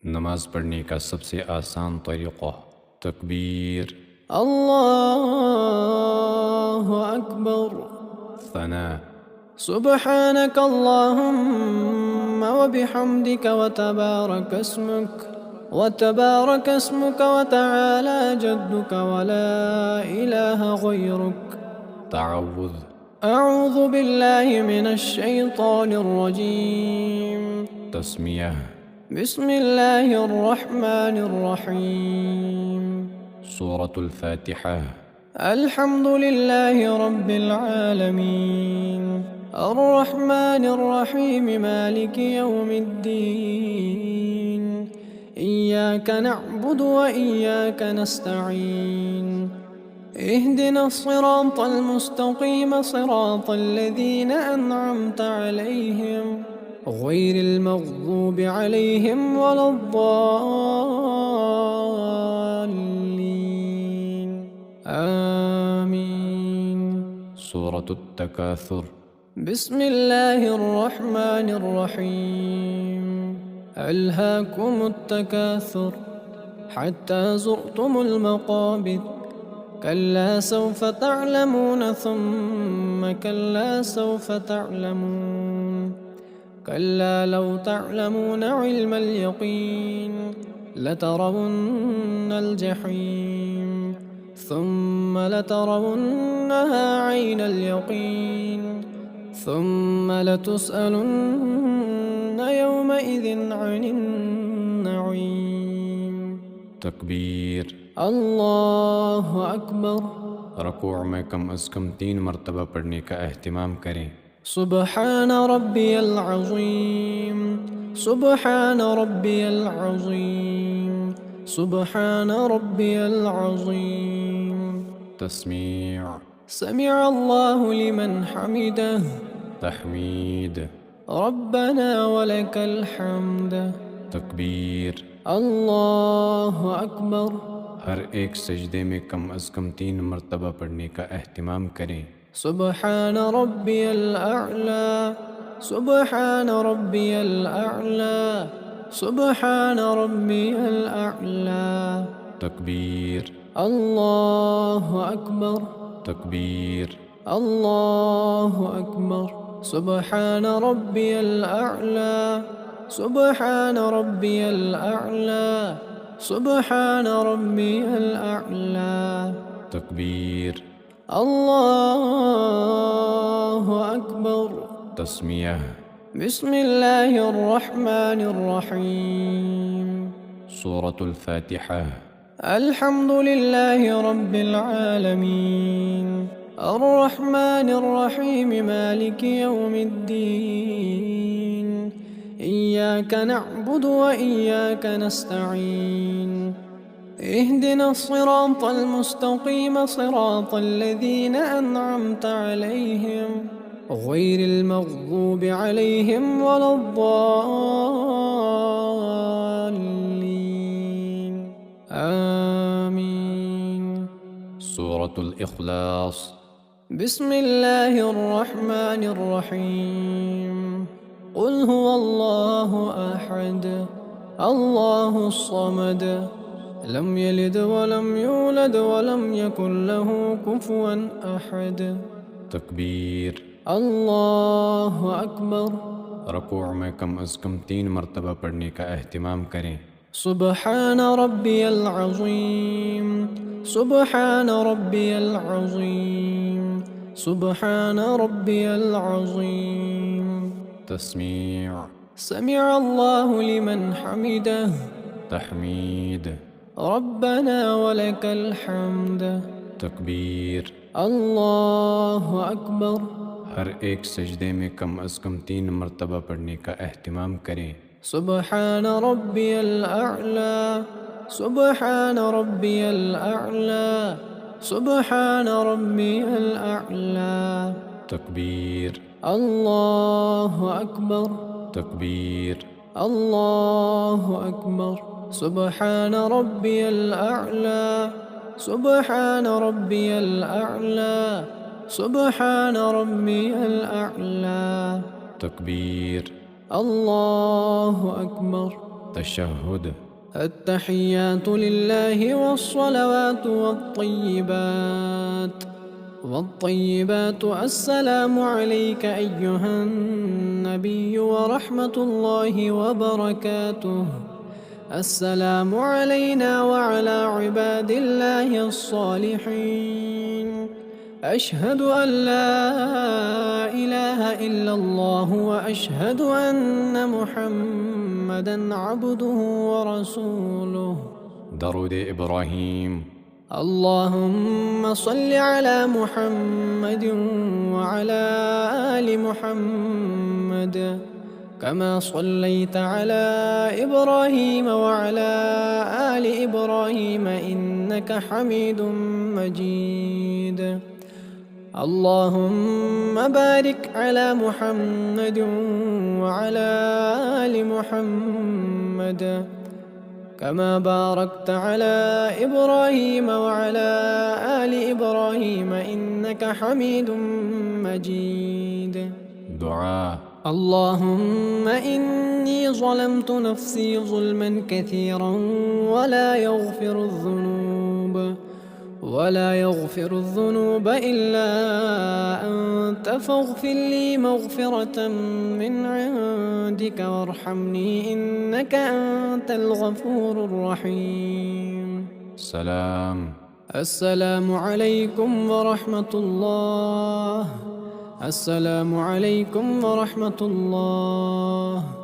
नमाज पढ़ने का सबसे आसान तरीक़ा तकबीर, अल्लाहु अकबर। सना, सुब्हानक अल्लाहुम्मा व बिहम्दिक व तबारक अस्मुक व तआला जद्दुक व ला इलाहा गैरुक। ताउज़, अऊज़ु बिल्लाहि मिनश शैतानिर रजीम। तस्मियह, बिस्मिल्लाहिर रहमानिर रहीम। सूरतुल फातिहा, अल्हम्दुलिल्लाहि रब्बिल आलमीन। अर्रहमानिर रहीम मालिकि यौमिद्दीन। इय्याक नअबुदु व इय्याक नस्तईन। اهدنا الصراط المستقيم صراط الذين أنعمت عليهم غير المغضوب عليهم ولا الضالين آمين. सूरत التكاثر, بسم الله الرحمن الرحيم. ألهاكم التكاثر حتى زرتم المقابر كلا سوف تعلمون ثم كلا سوف تعلمون. كلا لو تعلمون علم اليقين لترون الجحيم ثم لترونها عين اليقين ثم لتسألن يومئذ عن النعيم. तकबीर, अल्लाहु अकबर। रकूअ में कम अज़ कम 3 मरतबा पढ़ने का एहतिमाम करें। सुब्हान रब्बियल अज़ीम। सुब्हान रब्बियल अज़ीम। सुब्हान रब्बियल अज़ीम। तस्मीअ, समिअ अल्लाहु लिमन हमिदह। तहमीद, रब्बना वलकल हम्द। तकबीर, अल्लाहु अकबर। हर एक सजदे में कम अज़ कम 3 मरतबा पढ़ने का एहतिमाम करें। सुब्हान रब्बियल अअला। सुब्हान रब्बियल अअला। सुब्हान रब्बियल अअला। तकबीर, अल्लाहु अकबर। तकबीर, अल्लाहु अकबर। सुब्हान रब्बियल अअला। सुब्हान रब्बियल अअला। सुब्हान रब्बियल अअला। तकबीर, अल्लाहु अकबर। तस्मियह, बिस्मिल्लाहिर रहमानिर रहीम। सूरतुल फातिहा, अल्हम्दुलिल्लाहि रब्बिल आलमीन। अर्रहमानिर रहीम मालिकि यौमिद्दीन। इय्याक नअबुदु व इय्याक नस्तईन। اهدنا الصراط المستقيم صراط الذين أنعمت عليهم غير المغضوب عليهم ولا الضالين آمين. सूरत इखलास, بسم الله الرحمن الرحيم. قل هو الله أحد الله الصمد لم يلد ولم يولد ولم يكن له كفوا أحد. तकबीर, अल्लाहु अकबर। रकूअ में कम अज़ कम 3 मरतबा पढ़ने का एहतिमाम करें। सुब्हान रब्बियल अज़ीम। सुब्हान रब्बियल अज़ीम। सुब्हान रब्बियल अज़ीम। तस्मीअ, समिअ अल्लाहु लिमन हमिदह। तहमीद, रब्बना वलकल हम्द। तकबीर, अल्लाहु अकबर। हर एक सजदे में कम अज़ कम 3 मरतबा पढ़ने का एहतिमाम करें। सुब्हान रब्बियल अअला। सुब्हान रब्बियल अअला। सुब्हान रब्बियल अअला। तकबीर, अल्लाहु अकबर। तकबीर, अल्लाहु अकबर। सुब्हान रब्बियल अअला। सुब्हान रब्बियल अअला। सुब्हान रब्बियल अअला। तकबीर, अल्लाहु अकबर। تشهد. التحيات لله والصلوات والطيبات السلام عليك أيها النبي ورحمة الله وبركاته. السلام علينا وعلى عباد الله الصالحين. أشهد أن لا إله إلا الله وأشهد أن محمدًا عبده ورسوله. درود إبراهيم. اللهم صل على محمد وعلى آل محمد كما صليت على إبراهيم وعلى آل إبراهيم إنك حميد مجيد. اللهم بارك على محمد وعلى آل محمد كما باركت على إبراهيم وعلى آل إبراهيم إنك حميد مجيد. دعاء. اللهم إني ظلمت نفسي ظلما كثيرا ولا يغفر الذنوب إلا أنت فاغفر لي مغفرة من عندك وارحمني إنك أنت الغفور الرحيم. السلام عليكم ورحمة الله. السلام عليكم ورحمة الله.